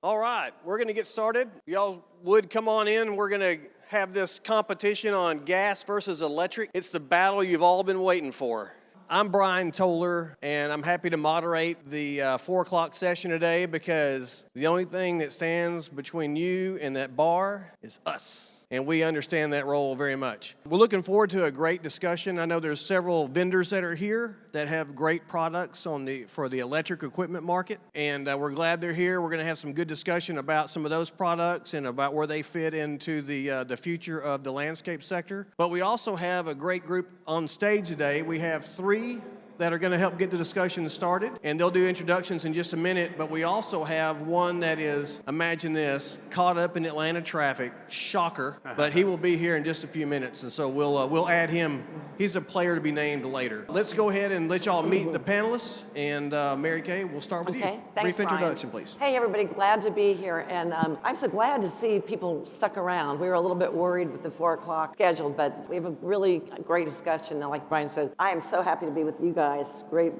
All right, we're going to get started. Y'all would come on in. We're going to have this competition on gas versus electric. It's the battle you've all been waiting for. I'm Brian Toller, and I'm happy to moderate the 4 o'clock session today because the only thing that stands between you and that bar is us. And we understand that role very much. We're looking forward to a great discussion. I know there's several vendors that are here that have great products for the electric equipment market, and we're glad they're here. We're going to have some good discussion about some of those products and about where they fit into the future of the landscape sector. But we also have a great group on stage today. We have 3 that are going to help get the discussion started, and they'll do introductions in just a minute. But we also have one that is, imagine this, caught up in Atlanta traffic, shocker, but he will be here in just a few minutes, and so we'll add him. He's a player to be named later. Let's go ahead and let y'all meet the panelists, and Mary Kay, we'll start with you. Thanks, Brief Brian. introduction, please. Hey, everybody, glad to be here, and I'm so glad to see people stuck around. We were a little bit worried with the 4 o'clock schedule, but we have a really great discussion, and like Brian said, I am so happy to be with you guys. Great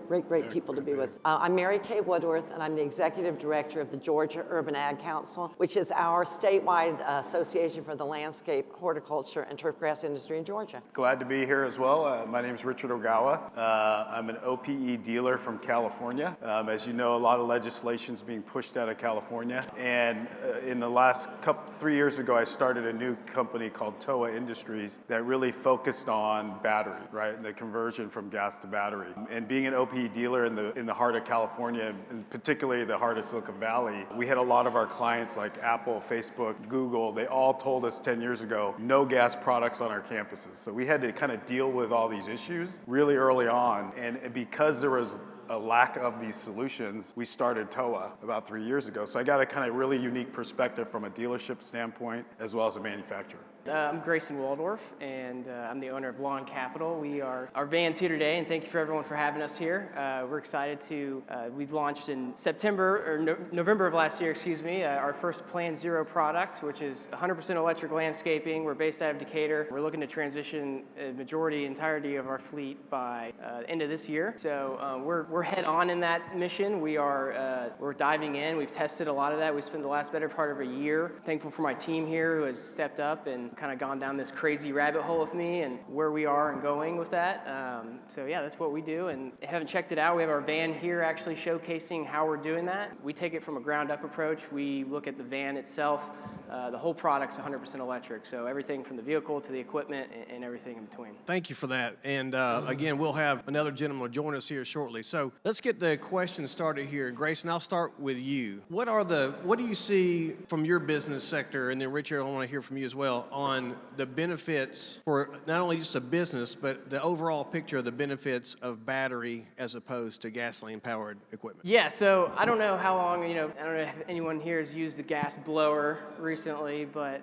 people to be with. I'm Mary Kay Woodworth, and I'm the Executive Director of the Georgia Urban Ag Council, which is our statewide association for the landscape, horticulture, and turfgrass industry in Georgia. Glad to be here as well. My name is Richard Ogawa. I'm an OPE dealer from California. As you know, a lot of legislation is being pushed out of California, and in the last 3 years ago, I started a new company called TOA Industries that really focused on battery, right, the conversion from gas to battery. And being an OPE dealer in the heart of California, and particularly the heart of Silicon Valley, we had a lot of our clients like Apple, Facebook, Google. They all told us 10 years ago, no gas products on our campuses. So we had to kind of deal with all these issues really early on. And because there was a lack of these solutions, we started TOA about 3 years ago. So I got a kind of really unique perspective from a dealership standpoint as well as a manufacturer. I'm Grayson Waldorf, and I'm the owner of Lawn Capital. Our van's here today, and thank you for everyone for having us here. We're excited we've launched in November of last year, our first Plan Zero product, which is 100% electric landscaping. We're based out of Decatur. We're looking to transition a entirety of our fleet by the end of this year. So we're head on in that mission. We're diving in. We've tested a lot of that. We spent the last better part of a year. Thankful for my team here who has stepped up and kind of gone down this crazy rabbit hole with me and where we are and going with that. So yeah, that's what we do. And if you haven't checked it out, we have our van here actually showcasing how we're doing that. We take it from a ground up approach. We look at the van itself. The whole product's 100% electric. So everything from the vehicle to the equipment and everything in between. Thank you for that. And again, we'll have another gentleman join us here shortly. So let's get the questions started here. Grayson, I'll start with you. What do you see from your business sector? And then Richard, I want to hear from you as well on the benefits for not only just a business, but the overall picture of the benefits of battery as opposed to gasoline-powered equipment. Yeah, so I don't know how long, I don't know if anyone here has used a gas blower recently, but,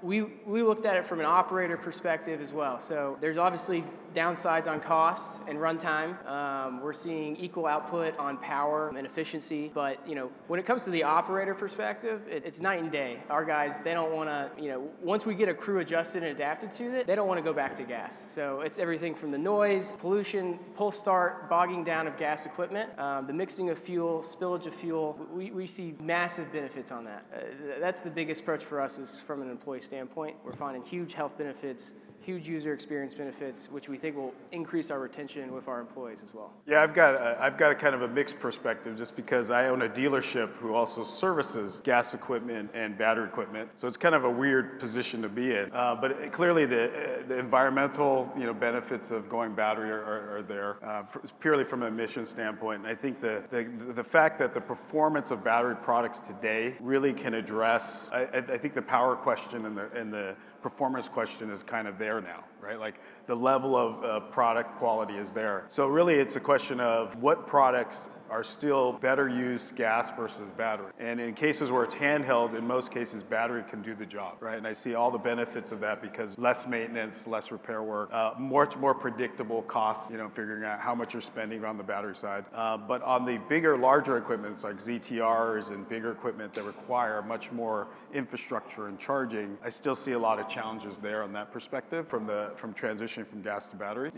we looked at it from an operator perspective as well. So there's obviously downsides on cost and runtime. We're seeing equal output on power and efficiency, but when it comes to the operator perspective, it's night and day. Our guys, they don't want to, once we get a crew adjusted and adapted to it, they don't want to go back to gas. So it's everything from the noise, pollution, pull start, bogging down of gas equipment, the mixing of fuel, spillage of fuel. We see massive benefits on that. That's the biggest approach for us is from an employee standpoint. We're finding huge health benefits, huge user experience benefits, which we think will increase our retention with our employees as well. Yeah, I've got a kind of a mixed perspective just because I own a dealership who also services gas equipment and battery equipment. So it's kind of a weird position to be in. But clearly the environmental benefits of going battery are there purely from an emission standpoint. And I think the fact that the performance of battery products today really can address, I think the power question and the performance question is kind of there now, right? Like the level of product quality is there. So really it's a question of what products are still better used gas versus battery. And in cases where it's handheld, in most cases, battery can do the job, right? And I see all the benefits of that because less maintenance, less repair work, much more predictable costs, figuring out how much you're spending on the battery side. But on the bigger, larger equipments like ZTRs and bigger equipment that require much more infrastructure and charging, I still see a lot of challenges there on that perspective from transitioning from gas to battery.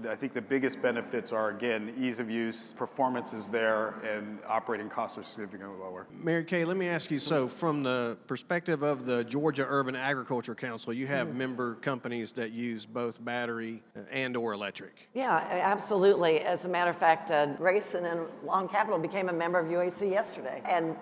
I think the biggest benefits are, again, ease of use, performance is there. there, and operating costs are significantly lower. Mary Kay, let me ask you, so from the perspective of the Georgia Urban Agriculture Council, you have member companies that use both battery and or electric. Yeah, absolutely. As a matter of fact, Grayson and Long Capital became a member of UAC yesterday. And,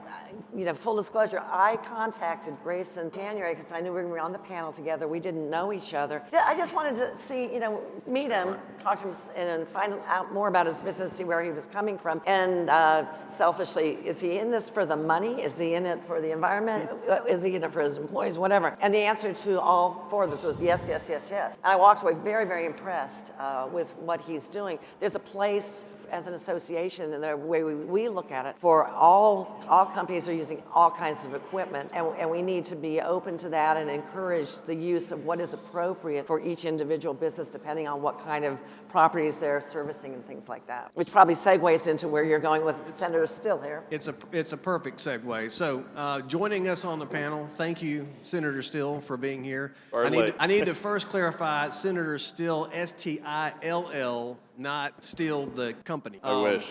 full disclosure, I contacted Grayson in January because I knew we were going to be on the panel together. We didn't know each other. I just wanted to see, meet him, talk to him, and find out more about his business, see where he was coming from. And selfishly, is he in this for the money? Is he in it for the environment? Is he in it for his employees? Whatever. And the answer to all four of those was yes, yes, yes, yes. And I walked away very, very impressed with what he's doing. There's a place as an association, and the way we look at it, for all companies are using all kinds of equipment, and we need to be open to that and encourage the use of what is appropriate for each individual business, depending on what kind of properties they're servicing and things like that. Which probably segues into where you're going with Senator Still here. It's a perfect segue. So joining us on the panel, thank you, Senator Still, for being here. I need to first clarify, Senator Still, Still, not Still the company. I wish.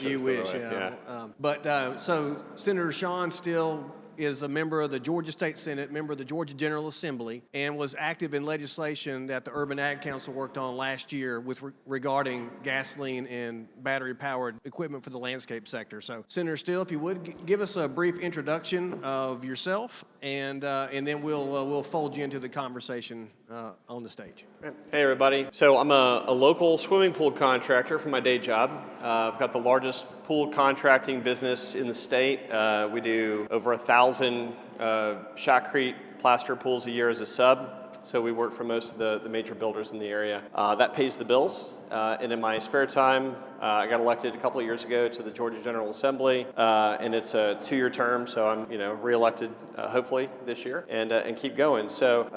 You wish. So Senator Sean Still is a member of the Georgia State Senate, member of the Georgia General Assembly, and was active in legislation that the Urban Ag Council worked on last year with regarding gasoline and battery-powered equipment for the landscape sector. So, Senator Still, if you would give us a brief introduction of yourself, and then we'll fold you into the conversation on the stage. Hey everybody. So I'm a local swimming pool contractor for my day job. I've got the largest pool contracting business in the state. We do over 1,000 shotcrete plaster pools a year as a sub. So we work for most of the major builders in the area. That pays the bills. And in my spare time, I got elected a couple of years ago to the Georgia General Assembly, and it's a 2-year term, so I'm re-elected hopefully this year, and keep going. So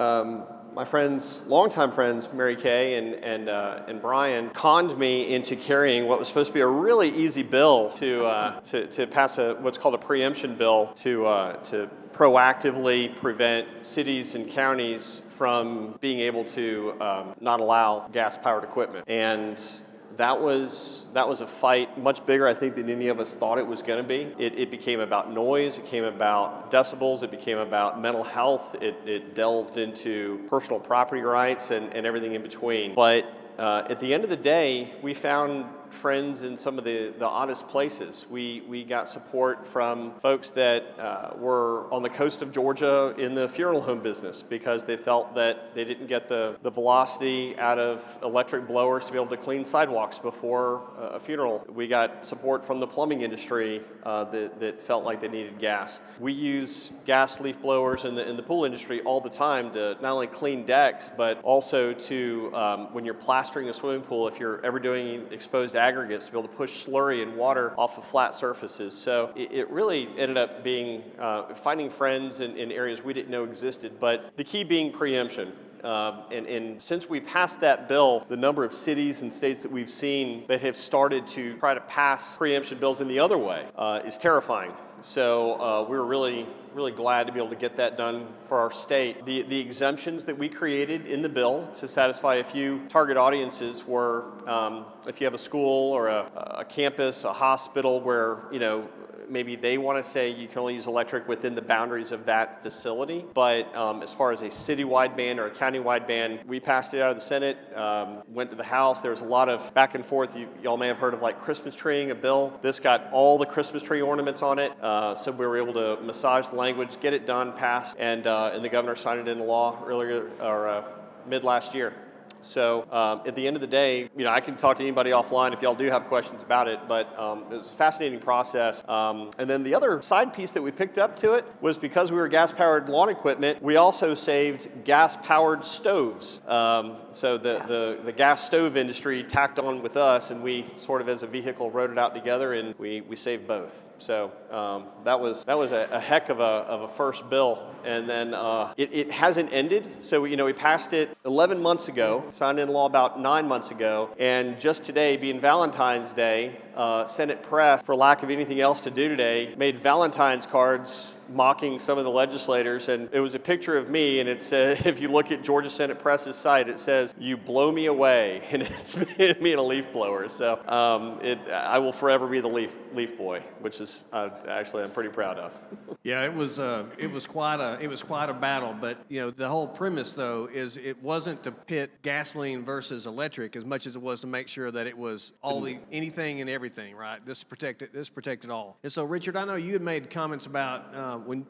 my friends, longtime friends, Mary Kay and Brian, conned me into carrying what was supposed to be a really easy bill to pass what's called a preemption bill to proactively prevent cities and counties from being able to not allow gas-powered equipment. And that was a fight much bigger, I think, than any of us thought it was going to be. It became about noise, it became about decibels, it became about mental health, it delved into personal property rights and everything in between. But at the end of the day, we found friends in some of the oddest places. We got support from folks that were on the coast of Georgia in the funeral home business because they felt that they didn't get the velocity out of electric blowers to be able to clean sidewalks before a funeral. We got support from the plumbing industry that felt like they needed gas. We use gas leaf blowers in the pool industry all the time to not only clean decks, but also to, when you're plastering a swimming pool, if you're ever doing exposed aggregates, to be able to push slurry and water off of flat surfaces. So it really ended up being finding friends in areas we didn't know existed, but the key being preemption. And since we passed that bill, the number of cities and states that we've seen that have started to try to pass preemption bills in the other way is terrifying. So we're really glad to be able to get that done for our state. The exemptions that we created in the bill to satisfy a few target audiences were if you have a school or a campus, a hospital where, maybe they want to say you can only use electric within the boundaries of that facility. But as far as a citywide ban or a countywide ban, we passed it out of the Senate, went to the House. There was a lot of back and forth. Y'all may have heard of like Christmas treeing a bill. This got all the Christmas tree ornaments on it. So we were able to massage the language, get it done, passed, and the governor signed it into law mid last year. So at the end of the day, I can talk to anybody offline if y'all do have questions about it, but it was a fascinating process. And then the other side piece that we picked up to it was because we were gas-powered lawn equipment, we also saved gas-powered stoves. So the gas stove industry tacked on with us, and we sort of as a vehicle wrote it out together, and we saved both. So that was a heck of a first bill. And then it hasn't ended. So we passed it 11 months ago, signed into law about 9 months ago, and just today, being Valentine's Day, Senate Press, for lack of anything else to do today, made Valentine's cards mocking some of the legislators, and it was a picture of me, and it said, if you look at Georgia Senate Press's site, it says, "You blow me away," and it's me and a leaf blower. So I will forever be the leaf boy, which is actually I'm pretty proud of. Yeah, it was quite a battle, but you know the whole premise though is it wasn't to pit gasoline versus electric as much as it was to make sure that it was anything and everything, right? This protected all. And so Richard, I know you had made comments about when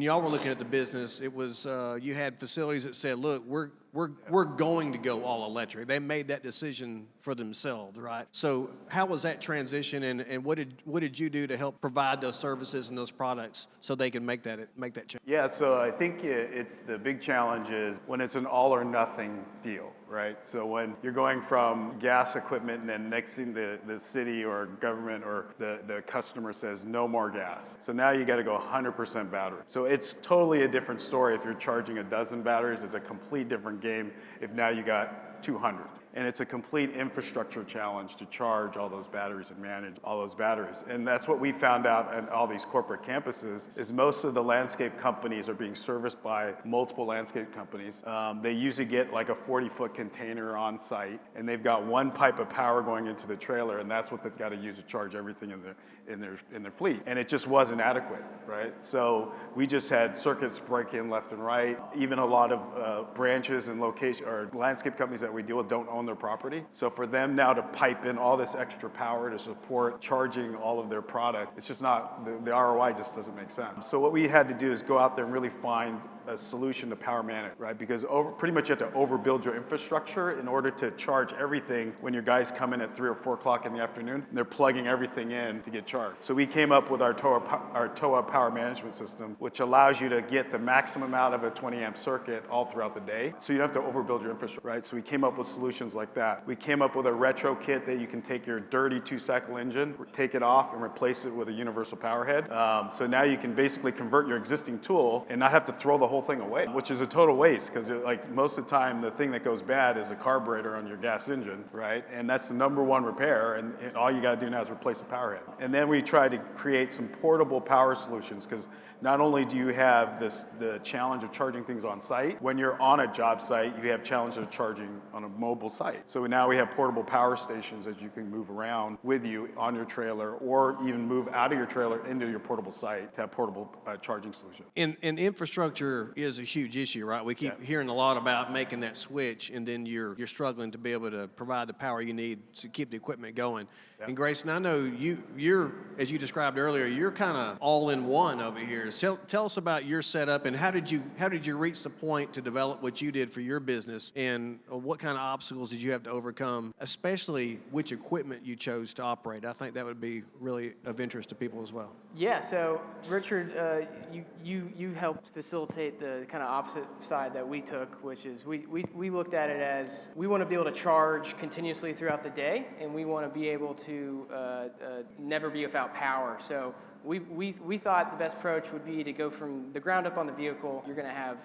y'all were looking at the business, it was you had facilities that said, look, we're going to go all electric. They made that decision for themselves, right? So how was that transition, and what did you do to help provide those services and those products so they can make that change? Yeah, so I think it's the big challenge is when it's an all or nothing deal, right? So when you're going from gas equipment and then next thing the city or government or the customer says no more gas. So now you got to go 100% battery. So it's totally a different story if you're charging a dozen batteries. It's a complete different game if now you got 200. And it's a complete infrastructure challenge to charge all those batteries and manage all those batteries. And that's what we found out at all these corporate campuses is most of the landscape companies are being serviced by multiple landscape companies. They usually get like a 40-foot container on site, and they've got one pipe of power going into the trailer, and that's what they've got to use to charge everything in their fleet. And it just wasn't adequate, right? So we just had circuits break in left and right. Even a lot of branches and location or landscape companies that we deal with don't own their property. So for them now to pipe in all this extra power to support charging all of their product, it's just not, the ROI just doesn't make sense. So what we had to do is go out there and really find a solution to power management, right? Because pretty much you have to overbuild your infrastructure in order to charge everything when your guys come in at 3 or 4 o'clock in the afternoon and they're plugging everything in to get charged. So we came up with our TOA power management system, which allows you to get the maximum out of a 20 amp circuit all throughout the day. So you don't have to overbuild your infrastructure, right? So we came up with solutions like that. We came up with a retro kit that you can take your dirty 2-cycle engine, take it off and replace it with a universal power head. So now you can basically convert your existing tool and not have to throw the whole thing away, which is a total waste because like most of the time the thing that goes bad is a carburetor on your gas engine, right? And that's the #1 repair, and all you got to do now is replace the power head. And then we try to create some portable power solutions because not only do you have the challenge of charging things on site, when you're on a job site, you have challenges of charging on a mobile site. So now we have portable power stations that you can move around with you on your trailer or even move out of your trailer into your portable site to have portable charging solution. And infrastructure is a huge issue, right? We keep hearing a lot about making that switch, and then you're struggling to be able to provide the power you need to keep the equipment going. And Grayson, I know you're, as you described earlier, you're kind of all in one over here. Tell us about your setup and how did you reach the point to develop what you did for your business, and what kind of obstacles did you have to overcome, especially which equipment you chose to operate? I think that would be really of interest to people as well. Yeah, so Richard, you helped facilitate the kind of opposite side that we took, which is we looked at it as we want to be able to charge continuously throughout the day, and we want to be able to never be without power. So we thought the best approach would be to go from the ground up on the vehicle. You're going to have,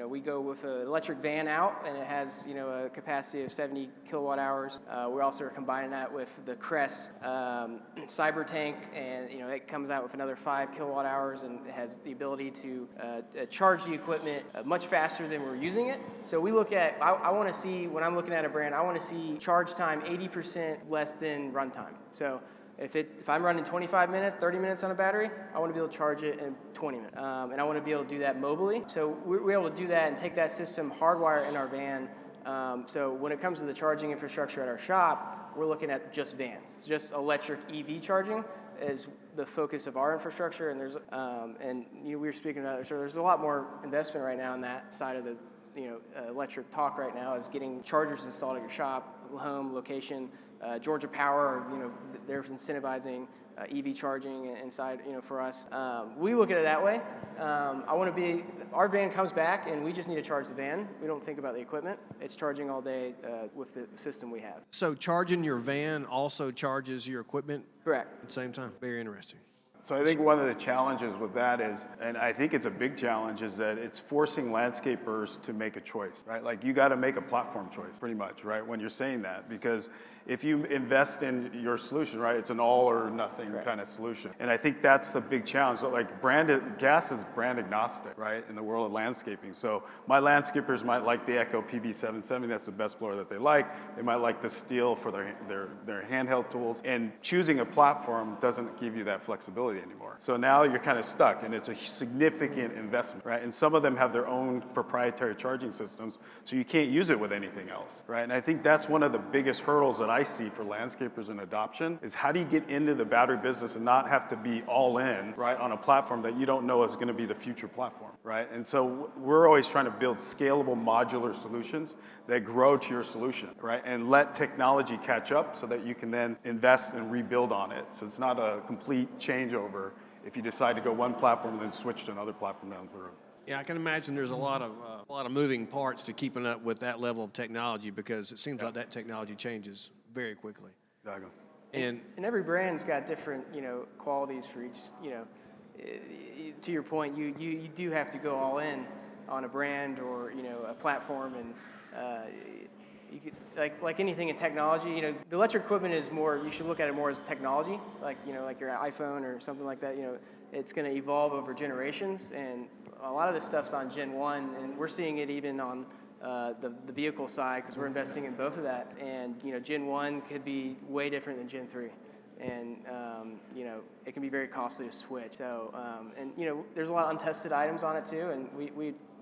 we go with an electric van out, and it has, a capacity of 70 kilowatt hours. We also are combining that with the Crest Cyber Tank, and it comes out with another 5 kilowatt hours, and it has the ability to charge the equipment much faster than we're using it. So we look at, I want to see, when I'm looking at a brand, I want to see charge time 80% less than runtime. So if I'm running 25 minutes, 30 minutes on a battery, I want to be able to charge it in 20 minutes. And I want to be able to do that mobily. So we're able to do that and take that system, hardwire in our van. So when it comes to the charging infrastructure at our shop, we're looking at just vans. It's just electric EV charging is the focus of our infrastructure. And there's, we were speaking about it, so there's a lot more investment right now on that side of the electric talk right now, is getting chargers installed at your shop, home, location. Georgia Power, they're incentivizing EV charging inside, for us. We look at it that way. Our van comes back and we just need to charge the van. We don't think about the equipment. It's charging all day with the system we have. So charging your van also charges your equipment? Correct. At the same time? Very interesting. So I think one of the challenges with that is, and I think it's a big challenge, is that it's forcing landscapers to make a choice, right? Like you got to make a platform choice pretty much, right? When you're saying that, because if you invest in your solution, right, it's an all or nothing kind of solution. And I think that's the big challenge. So like gas is brand agnostic, right, in the world of landscaping. So my landscapers might like the Echo PB770, that's the best blower that they like. They might like the Steel for their handheld tools. And choosing a platform doesn't give you that flexibility anymore. So now you're kind of stuck, and it's a significant investment, right? And some of them have their own proprietary charging systems, so you can't use it with anything else, right? And I think that's one of the biggest hurdles that I see for landscapers in adoption is how do you get into the battery business and not have to be all in, right, on a platform that you don't know is going to be the future platform, right? And so we're always trying to build scalable modular solutions that grow to your solution, right? And let technology catch up so that you can then invest and rebuild on it. So it's not a complete changeover if you decide to go one platform and then switch to another platform down the road. Yeah, I can imagine there's a lot of moving parts to keeping up with that level of technology because it seems like that technology changes very quickly. Exactly. And every brand's got different, qualities for each, to your point, you do have to go all in on a brand or, a platform, and you could, like anything in technology, the electric equipment is more, you should look at it more as technology, like your iPhone or something like that. It's going to evolve over generations, and a lot of this stuff's on Gen 1, and we're seeing it even on the vehicle side because we're investing in both of that. And Gen 1 could be way different than Gen 3, and it can be very costly to switch. So there's a lot of untested items on it too, and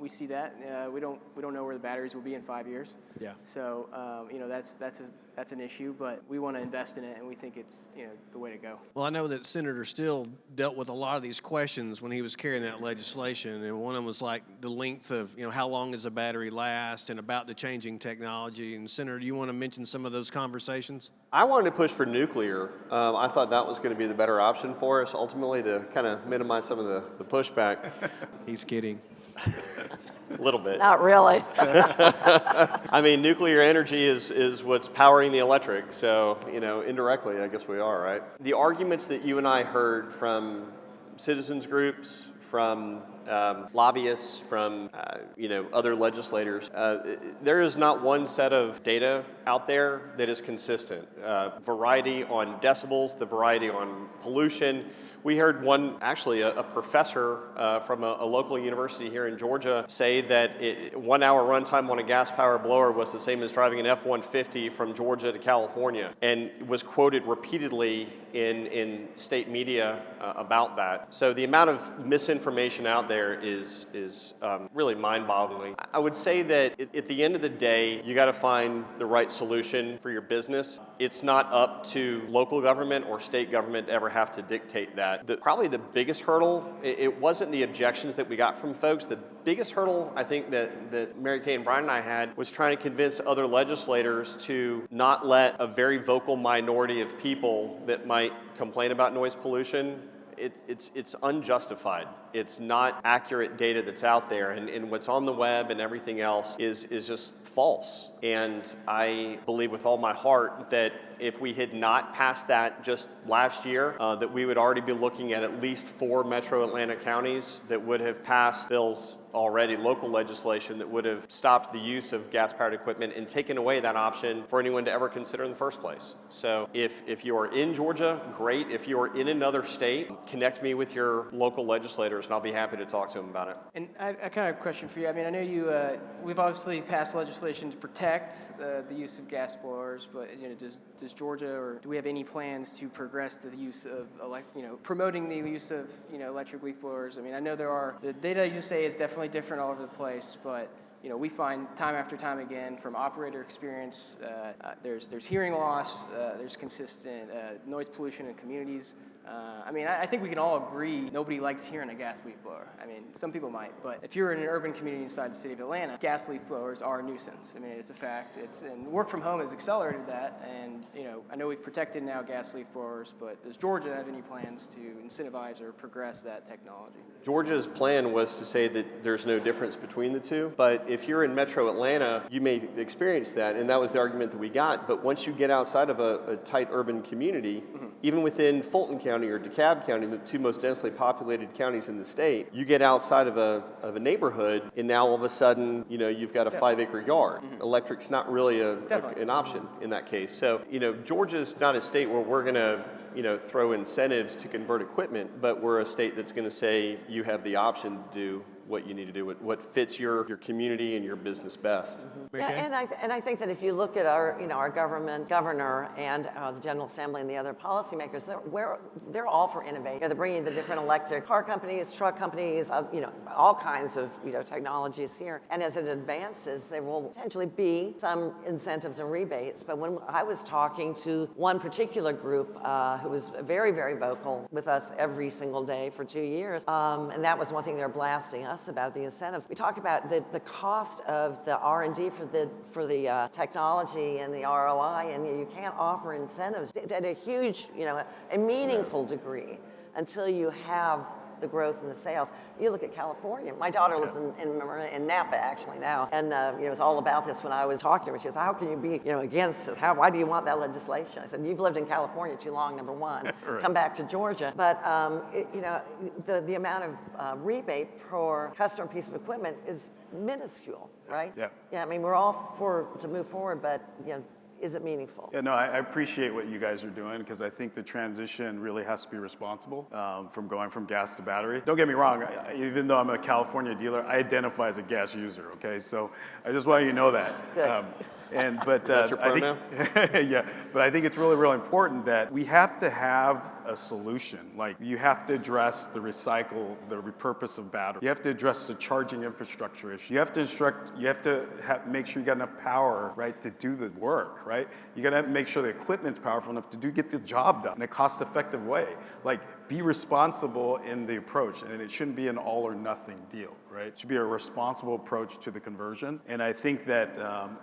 we see that. We don't know where the batteries will be in 5 years. Yeah. So that's an issue, but we want to invest in it, and we think it's the way to go. well, I know that Senator Steele dealt with a lot of these questions when he was carrying that legislation, and one of them was like the length of how long does a battery last, and about the changing technology. And Senator, do you want to mention some of those conversations? I wanted to push for nuclear. I thought that was going to be the better option for us ultimately to kind of minimize some of the pushback. He's kidding. A little bit. Not really. I mean, nuclear energy is what's powering the electric, so, indirectly, I guess we are, right? The arguments that you and I heard from citizens groups, from lobbyists, from, other legislators, there is not one set of data out there that is consistent. Variety on decibels, the variety on pollution. We heard one, actually, a professor from a local university here in Georgia say that 1 hour runtime on a gas power blower was the same as driving an F-150 from Georgia to California, and was quoted repeatedly in state media about that. So the amount of misinformation out there is really mind-boggling. I would say that at the end of the day, you got to find the right solution for your business. It's not up to local government or state government to ever have to dictate that. Probably the biggest hurdle, it wasn't the objections that we got from folks. The biggest hurdle I think that Mary Kay and Brian and I had was trying to convince other legislators to not let a very vocal minority of people that might complain about noise pollution. It's unjustified. It's not accurate data that's out there, and what's on the web and everything else is just false. And I believe with all my heart that if we had not passed that just last year, that we would already be looking at least 4 metro Atlanta counties that would have passed bills already, local legislation that would have stopped the use of gas-powered equipment and taken away that option for anyone to ever consider in the first place. So if you are in Georgia, great. If you are in another state, connect me with your local legislators and I'll be happy to talk to them about it. And I kind of have a question for you. I mean, I know we've obviously passed legislation to protect the use of gas blowers, but does Georgia, or do we have any plans to progress the use of promoting the use of electric leaf blowers? I mean, I know the data you say is definitely different all over the place, but we find time after time again from operator experience, there's hearing loss, there's consistent noise pollution in communities. I think we can all agree nobody likes hearing a gas leaf blower. I mean, some people might, but if you're in an urban community inside the city of Atlanta, gas leaf blowers are a nuisance. I mean, it's a fact. And work from home has accelerated that, and I know we've protected now gas leaf blowers, but does Georgia have any plans to incentivize or progress that technology? Georgia's plan was to say that there's no difference between the two, but if you're in metro Atlanta, you may experience that, and that was the argument that we got. But once you get outside of a tight urban community, even within Fulton County, County or DeKalb County, the two most densely populated counties in the state. You get outside of a neighborhood, and now all of a sudden, you've got a 5-acre yard. Electric's not really an option in that case. So, Georgia's not a state where we're going to throw incentives to convert equipment, but we're a state that's going to say you have the option to do what you need to do, what fits your community and your business best. Yeah, and I think that if you look at our governor and the General Assembly and the other policymakers, they're all for innovation. They're bringing the different electric car companies, truck companies, all kinds of technologies here. And as it advances, there will potentially be some incentives and rebates. But when I was talking to one particular group who was very, very vocal with us every single day for 2 years, and that was one thing they're blasting us about, the incentives. We talk about the cost of the R&D for the technology and the ROI, and you can't offer incentives at a huge, a meaningful degree until you have the growth in the sales. You look at California. My daughter lives in Napa actually now, and it was all about this when I was talking to her. She goes, "How can you be against this? Why do you want that legislation?" I said, "You've lived in California too long, number one. Right. Come back to Georgia." But the amount of rebate per customer piece of equipment is minuscule, right? Yeah. Yeah. I mean, we're all to move forward, but is it meaningful? Yeah, no, I appreciate what you guys are doing because I think the transition really has to be responsible from going from gas to battery. Don't get me wrong, even though I'm a California dealer, I identify as a gas user, okay? So I just want you to know that. Good. That's your pronoun? Yeah, but I think it's really, really important that we have to have a solution. Like, you have to address the repurpose of battery. You have to address the charging infrastructure issue. You have to make sure you got enough power, right, to do the work, right? You got to make sure the equipment's powerful enough to get the job done in a cost-effective way. Like, be responsible in the approach, and it shouldn't be an all or nothing deal, right? It should be a responsible approach to the conversion. And I think that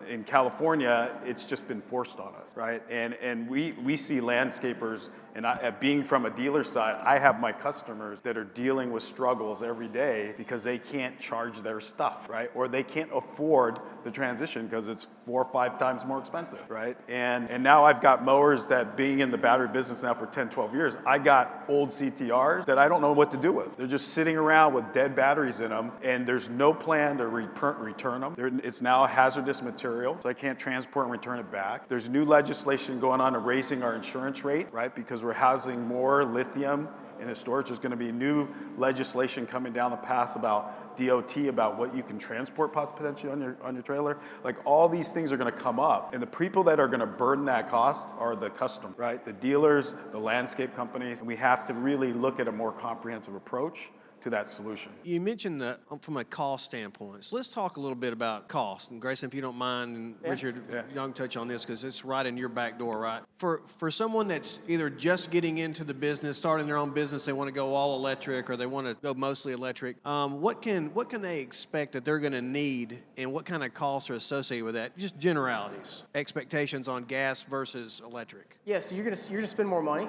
in California, it's just been forced on us, right? And we see landscapers, and being from a dealer side, I have my customers that are dealing with struggles every day because they can't charge their stuff, right? Or they can't afford the transition because it's 4 or 5 times more expensive, right? And now I've got mowers that, being in the battery business now for 10, 12 years, I got old CTRs that I don't know what to do with. They're just sitting around with dead batteries in them, and there's no plan to return them. It's now a hazardous material, so I can't transport and return it back. There's new legislation going on to raising our insurance rate, right? Because we're housing more lithium in the storage. There's going to be new legislation coming down the path about DOT, about what you can transport potentially on your trailer. Like, all these things are going to come up, and the people that are going to burden that cost are the customer, right? The dealers, the landscape companies. And we have to really look at a more comprehensive approach to that solution. You mentioned that from a cost standpoint. So let's talk a little bit about cost. And Grayson, if you don't mind, and Richard, y'all can touch on this because it's right in your back door, right? For someone that's either just getting into the business, starting their own business, they want to go all electric or they want to go mostly electric, what can they expect that they're going to need, and what kind of costs are associated with that? Just generalities, expectations on gas versus electric. Yeah, so you're gonna spend more money.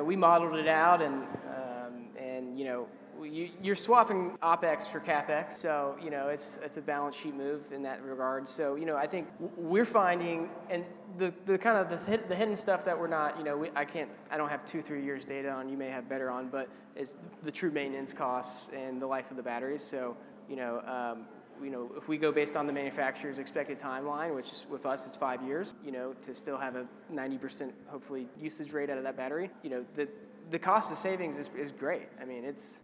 We modeled it out, and you're swapping OpEx for CapEx, so it's a balance sheet move in that regard. So I think we're finding, and the kind of the hidden stuff that we're not, I don't have 2-3 years data on. You may have better on, but is the true maintenance costs and the life of the batteries. So if we go based on the manufacturer's expected timeline, which is, with us, it's 5 years, to still have a 90% hopefully usage rate out of that battery, the cost of savings is great. I mean, it's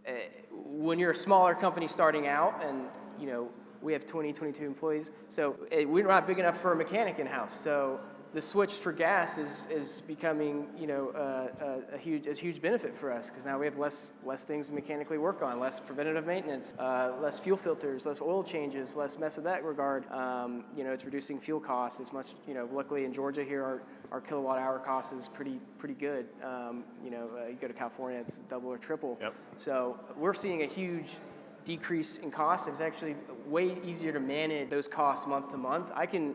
when you're a smaller company starting out, and we have 22 employees, so we're not big enough for a mechanic in-house. So the switch for gas is becoming a huge benefit for us, because now we have less things to mechanically work on, less preventative maintenance, less fuel filters, less oil changes, less mess of that regard. It's reducing fuel costs as much. Luckily in Georgia here, our kilowatt hour cost is pretty good. You go to California, it's double or triple. Yep. So we're seeing a huge decrease in costs. It's actually way easier to manage those costs month to month.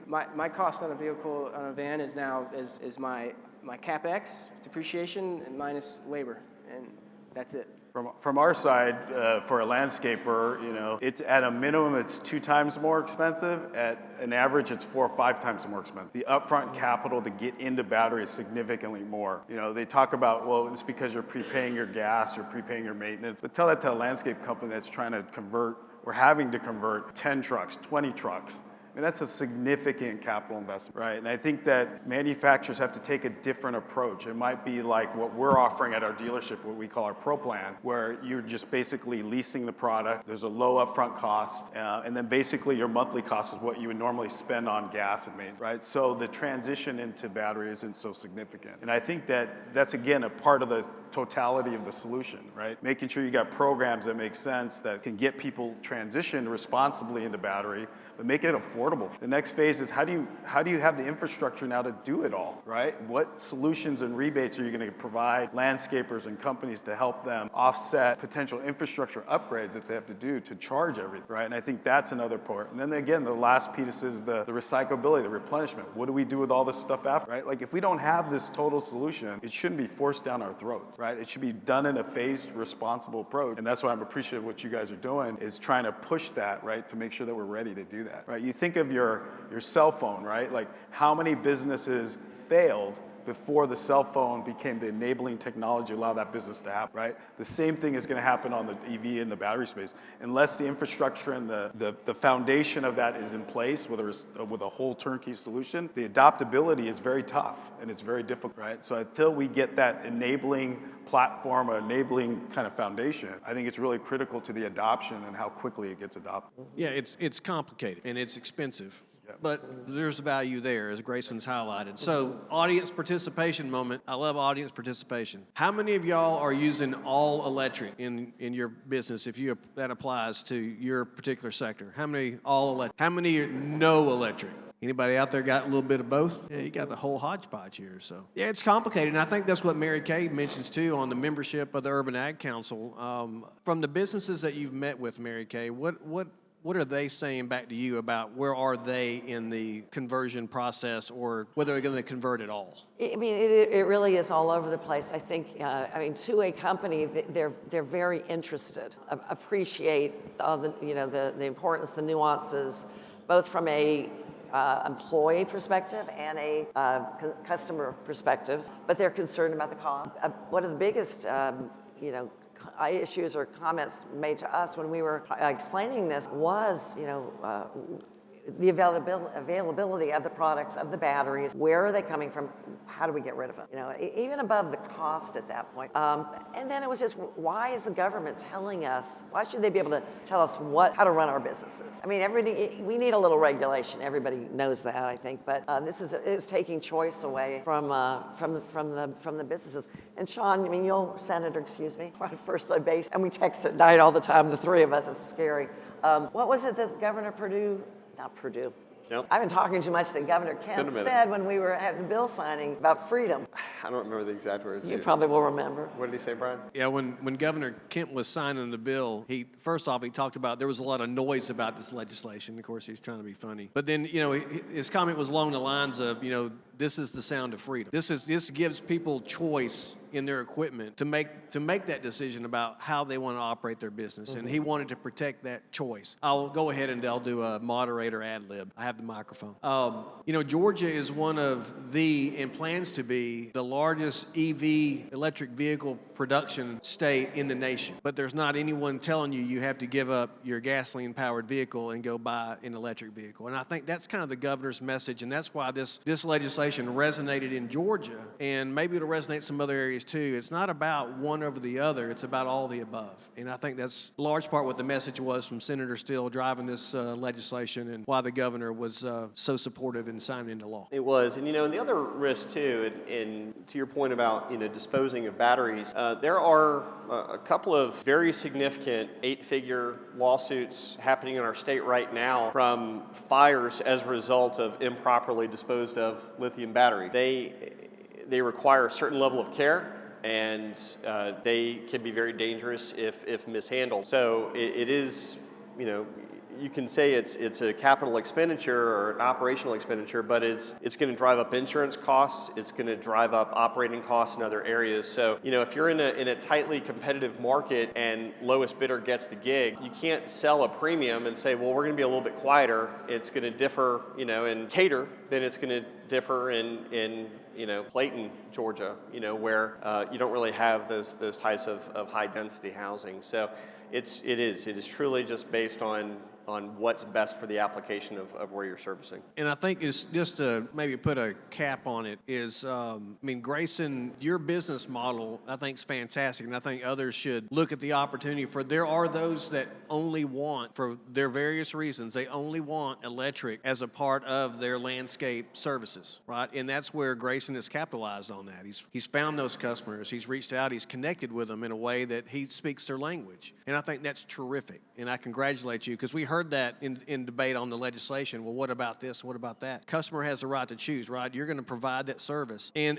My cost on a vehicle, on a van, is now is my CapEx, depreciation, and minus labor, and that's it. From our side, for a landscaper, it's at a minimum, it's 2 times more expensive. At an average, it's 4 or 5 times more expensive. The upfront capital to get into battery is significantly more. They talk about, well, it's because you're prepaying your gas, you're prepaying your maintenance. But tell that to a landscape company that's trying to convert or having to convert 10 trucks, 20 trucks. I mean, that's a significant capital investment, right? And I think that manufacturers have to take a different approach. It might be like what we're offering at our dealership, what we call our Pro Plan, where you're just basically leasing the product. There's a low upfront cost, and then basically your monthly cost is what you would normally spend on gas and maintenance, right? So the transition into battery isn't so significant. And I think that that's, again, a part of the totality of the solution, right? Making sure you got programs that make sense, that can get people transitioned responsibly into battery, but make it affordable. The next phase is how do you have the infrastructure now to do it all, right? What solutions and rebates are you going to provide landscapers and companies to help them offset potential infrastructure upgrades that they have to do to charge everything, right? And I think that's another part. And then again, the last piece is the recyclability, the replenishment. What do we do with all this stuff after, right? Like if we don't have this total solution, it shouldn't be forced down our throats, right? It should be done in a phased, responsible approach. And that's why I'm appreciative of what you guys are doing, is trying to push that, right? To make sure that we're ready to do that, right? You think of your cell phone, right? Like how many businesses failed before the cell phone became the enabling technology to allow that business to happen, right? The same thing is going to happen on the EV and the battery space. Unless the infrastructure and the foundation of that is in place with a whole turnkey solution, the adoptability is very tough and it's very difficult, right? So until we get that enabling platform, or enabling kind of foundation, I think it's really critical to the adoption and how quickly it gets adopted. Yeah, it's complicated and it's expensive. But there's value there, as Grayson's highlighted. So, audience participation moment. I love audience participation. How many of y'all are using all electric in your business, if that applies to your particular sector? How many all electric? How many are no electric? Anybody out there got a little bit of both? Yeah, you got the whole hodgepodge here. So, yeah, it's complicated. And I think that's what Mary Kay mentions, too, on the membership of the Urban Ag Council. From the businesses that you've met with, Mary Kay, what are they saying back to you about where are they in the conversion process, or whether they're going to convert at all? I mean, it really is all over the place. I think, to a company, they're very interested, appreciate all the importance, the nuances, both from a employee perspective and a customer perspective, but they're concerned about the cost. One of the biggest, issues or comments made to us when we were explaining this was, the availability of the products, of the batteries. Where are they coming from? How do we get rid of them? Even above the cost at that point. And then it was just, why is the government telling us? Why should they be able to tell us how to run our businesses? I mean, we need a little regulation. Everybody knows that, I think. But this is taking choice away from the businesses. And Sean, Senator, we're on first base, and we text at night all the time. The three of us. It's scary. What was it that Governor Purdue? Not Purdue. Yep. I've been talking too much that Governor Kemp said when we were at the bill signing about freedom. I don't remember the exact words. You probably will remember. What did he say, Brian? Yeah, when Governor Kemp was signing the bill, he talked about there was a lot of noise about this legislation. Of course, he's trying to be funny. But then, his comment was along the lines of, this is the sound of freedom. This gives people choice in their equipment to make that decision about how they want to operate their business. And he wanted to protect that choice. I'll go ahead and I'll do a moderator ad lib. I have the microphone. Georgia is one of and plans to be the largest EV, electric vehicle production state in the nation. But there's not anyone telling you have to give up your gasoline-powered vehicle and go buy an electric vehicle. And I think that's kind of the governor's message, and that's why this legislation resonated in Georgia, and maybe it'll resonate some other areas too. It's not about one over the other, it's about all the above. And I think that's a large part what the message was from Senator Steele driving this legislation, and why the governor was so supportive in signing into law. It was, and and the other risk too, and to your point about disposing of batteries, there are a couple of very significant 8-figure lawsuits happening in our state right now from fires as a result of improperly disposed of lithium batteries. They require a certain level of care, and they can be very dangerous if mishandled. So it is, you can say it's a capital expenditure or an operational expenditure, but it's going to drive up insurance costs. It's going to drive up operating costs in other areas. So, if you're in a tightly competitive market and lowest bidder gets the gig, you can't sell a premium and say, well, we're going to be a little bit quieter. It's going to differ, in Cater, then it's going to differ in Clayton, Georgia, where you don't really have those types of high density housing. So it is truly just based on what's best for the application of where you're servicing. And I think it's just to maybe put a cap on it is, Grayson, your business model I think is fantastic, and I think others should look at the opportunity there are those that only want, for their various reasons, they only want electric as a part of their landscape services, right? And that's where Grayson has capitalized on that. He's found those customers, he's reached out, he's connected with them in a way that he speaks their language. And I think that's terrific, and I congratulate you, because we heard that in debate on the legislation. Well, what about this? What about that? Customer has the right to choose, right? You're going to provide that service. And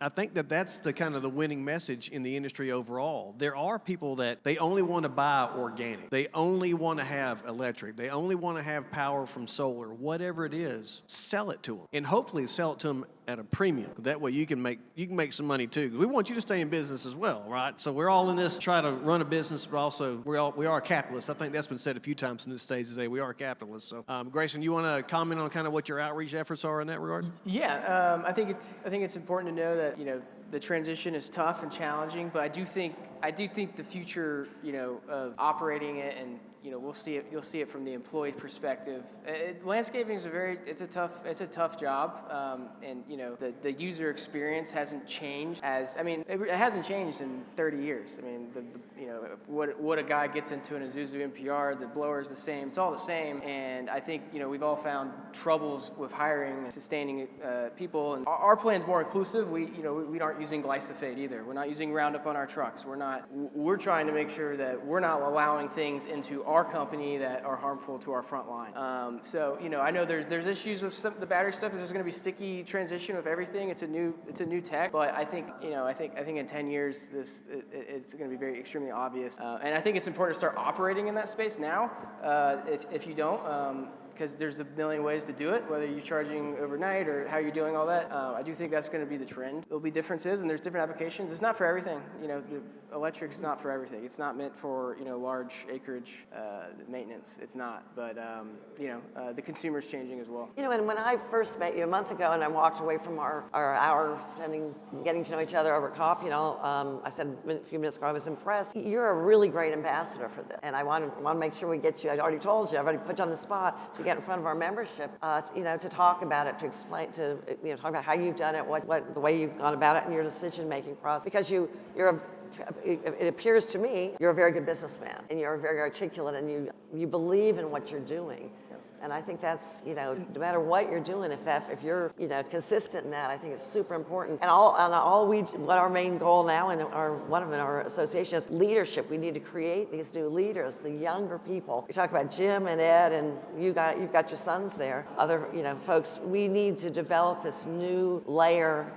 I think that's the kind of the winning message in the industry overall. There are people that they only want to buy organic. They only want to have electric. They only want to have power from solar. Whatever it is, sell it to them. And hopefully sell it to them at a premium. That way you can make some money too. We want you to stay in business as well, right? So we're all in this, try to run a business, but also we are capitalists. I think that's been said a few times in this stage today. We are capitalists. So Grayson, you want to comment on kind of what your outreach efforts are in that regard? Yeah, I think it's important to know that the transition is tough and challenging, but I do think the future of operating it, and you'll see it from the employee perspective. Landscaping is a tough job, and the user experience hasn't changed it hasn't changed in 30 years. I mean, what a guy gets into in a Isuzu NPR, the blower is the same. It's all the same, and I think we've all found troubles with hiring and sustaining people. And our plan's more inclusive. We aren't using glyphosate either. We're not using Roundup on our trucks. We're trying to make sure that we're not allowing things into our company that are harmful to our front line. So I know there's issues with the battery stuff. There's going to be sticky transition with everything. It's a new tech, but I think in 10 years it's going to be very extremely obvious. And I think it's important to start operating in that space now. If you don't. Because there's a million ways to do it, whether you're charging overnight or how you're doing all that. I do think that's going to be the trend. There'll be differences, and there's different applications. It's not for everything. The electric's not for everything. It's not meant for large acreage maintenance. It's not. But the consumer's changing as well. And when I first met you a month ago, and I walked away from our hour getting to know each other over coffee, I said a few minutes ago I was impressed. You're a really great ambassador for this, and I want to make sure we get you. I already told you. I've already put you on the spot to get in front of our membership, to talk about it, to explain, to talk about how you've done it, what the way you've gone about it, and your decision-making process. Because it appears to me you're a very good businessman, and you're very articulate, and you believe in what you're doing. And I think that's, no matter what you're doing, if you're, consistent in that, I think it's super important. And what our main goal now, and one of our association is leadership. We need to create these new leaders, the younger people. We talk about Jim and Ed, and you've got your sons there. Other, folks. We need to develop this new layer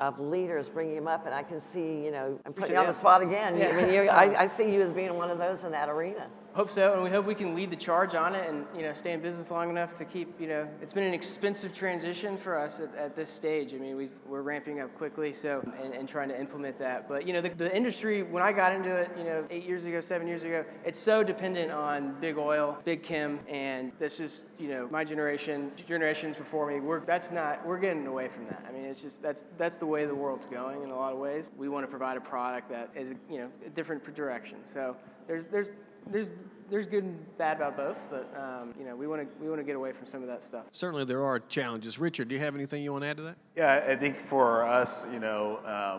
of leaders, bringing them up. And I can see, I'm putting you on the spot again. Yeah. I see you as being one of those in that arena. Hope so, and we hope we can lead the charge on it, and stay in business long enough to keep. It's been an expensive transition for us at this stage. I mean, we're ramping up quickly, so and trying to implement that. But the industry, when I got into it, 7 years ago, it's so dependent on big oil, big chem, and that's just my generation, generations before me. We're getting away from that. I mean, it's just that's the way the world's going in a lot of ways. We want to provide a product that is a different direction. So there's good and bad about both, but we want to get away from some of that stuff. Certainly there are challenges. Richard, do you have anything you want to add to that? Yeah, I think for us,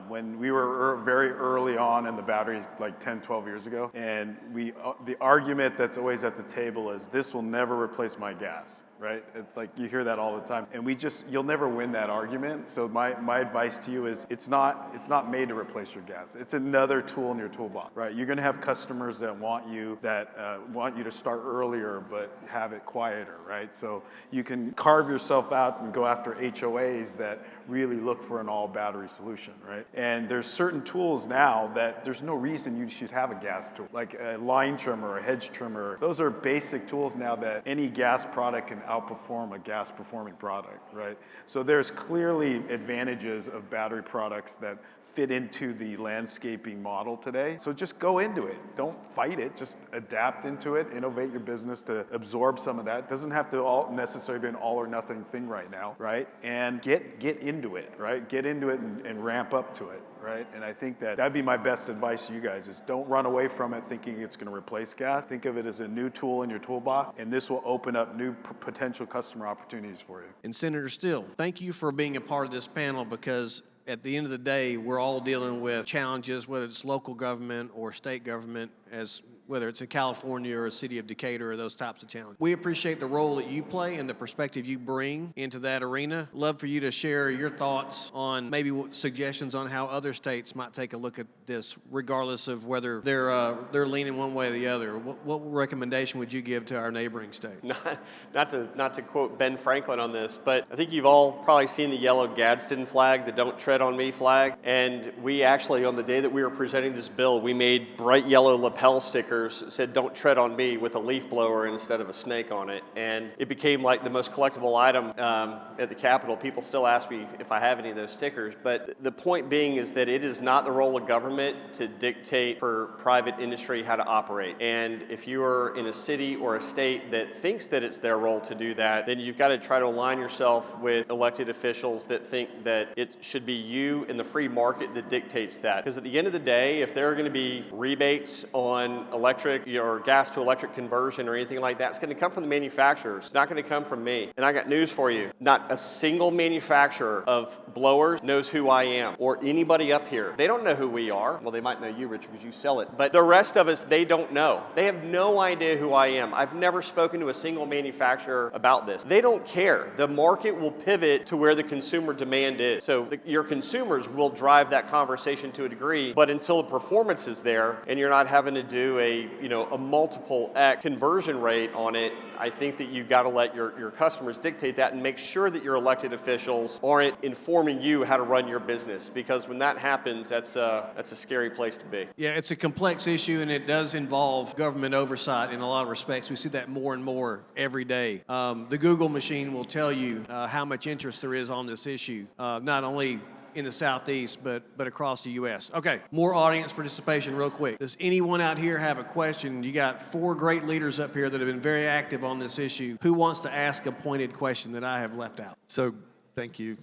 when we were very early on in the batteries, like 10, 12 years ago, and the argument that's always at the table is this will never replace my gas, right? It's like you hear that all the time, and you'll never win that argument. So my advice to you is it's not made to replace your gas. It's another tool in your toolbox, right? You're going to have customers that want you to start earlier but have it quieter, right? So you can carve yourself out and go after HOAs that really look for an all battery solution, right? And there's certain tools now that there's no reason you should have a gas tool, like a line trimmer or a hedge trimmer. Those are basic tools now that any gas product can outperform a gas performing product, right? So there's clearly advantages of battery products that fit into the landscaping model today. So just go into it. Don't fight it. Just adapt into it. Innovate your business to absorb some of that. It doesn't have to all necessarily be an all or nothing thing right now, right? And get into it, right? Get into it and ramp up to it, right? And I think that that'd be my best advice to you guys is don't run away from it thinking it's going to replace gas. Think of it as a new tool in your toolbox, and this will open up new potential customer opportunities for you. And Senator Steele, thank you for being a part of this panel, because at the end of the day, we're all dealing with challenges, whether it's local government or state government, as whether it's in California or a city of Decatur or those types of challenges. We appreciate the role that you play and the perspective you bring into that arena. Love for you to share your thoughts on maybe suggestions on how other states might take a look at this, regardless of whether they're leaning one way or the other. What recommendation would you give to our neighboring state? Not to quote Ben Franklin on this, but I think you've all probably seen the yellow Gadsden flag, the "Don't Tread on Me" flag. And we actually, on the day that we were presenting this bill, we made bright yellow lapel stickers that said "Don't tread on me" with a leaf blower instead of a snake on it. And it became like the most collectible item at the Capitol. People still ask me if I have any of those stickers. But the point being is that it is not the role of government to dictate for private industry how to operate. And if you are in a city or a state that thinks that it's their role to do that, then you've got to try to align yourself with elected officials that think that it should be you and the free market that dictates that. Because at the end of the day, if there are going to be rebates on electric or gas to electric conversion or anything like that, it's going to come from the manufacturers. It's not going to come from me. And I got news for you. Not a single manufacturer of blowers knows who I am or anybody up here. They don't know who we are. Well, they might know you, Richard, because you sell it. But the rest of us, they don't know. They have no idea who I am. I've never spoken to a single manufacturer about this. They don't care. The market will pivot to where the consumer demand is. So your consumers will drive that conversation to a degree, but until the performance is there and you're not having to do a multiple X conversion rate on it, I think that you've got to let your customers dictate that and make sure that your elected officials aren't informing you how to run your business, because when that happens, that's a scary place to be. Yeah, it's a complex issue, and it does involve government oversight in a lot of respects. We see that more and more every day. The Google machine will tell you how much interest there is on this issue, not only in the Southeast, but across the U.S. Okay, more audience participation real quick. Does anyone out here have a question? You got 4 great leaders up here that have been very active on this issue. Who wants to ask a pointed question that I have left out? So thank you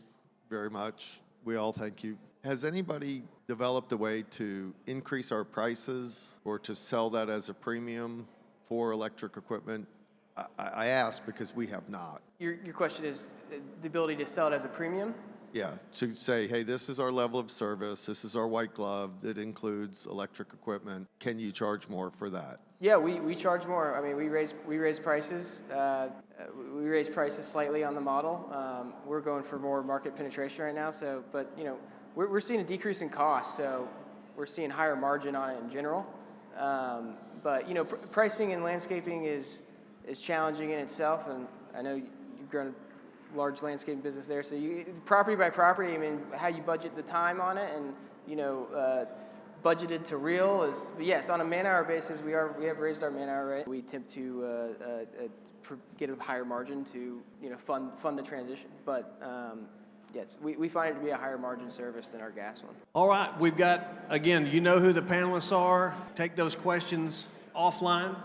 very much. We all thank you. Has anybody developed a way to increase our prices or to sell that as a premium for electric equipment? I ask because we have not. Your question is the ability to sell it as a premium? Yeah, to say, hey, this is our level of service, this is our white glove that includes electric equipment. Can you charge more for that? Yeah, we charge more. I mean, we raise prices. We raise prices slightly on the model. We're going for more market penetration right now. So, but we're seeing a decrease in cost. So we're seeing higher margin on it in general. But pricing in landscaping is challenging in itself, and I know you've grown a large landscaping business there. So property by property, I mean, how you budget the time on it, and budgeted to real is, but yes, on a man-hour basis, we have raised our man-hour rate. We attempt to get a higher margin to fund the transition. But yes, we find it to be a higher margin service than our gas one. All right, we've got, again, you know who the panelists are. Take those questions offline.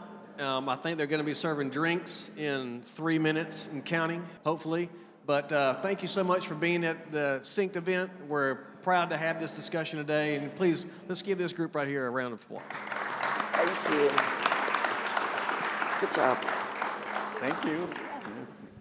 I think they're going to be serving drinks in 3 minutes and counting, hopefully. But thank you so much for being at the SYNKD event. We're proud to have this discussion today. And please, let's give this group right here a round of applause. Thank you. Good job. Thank you.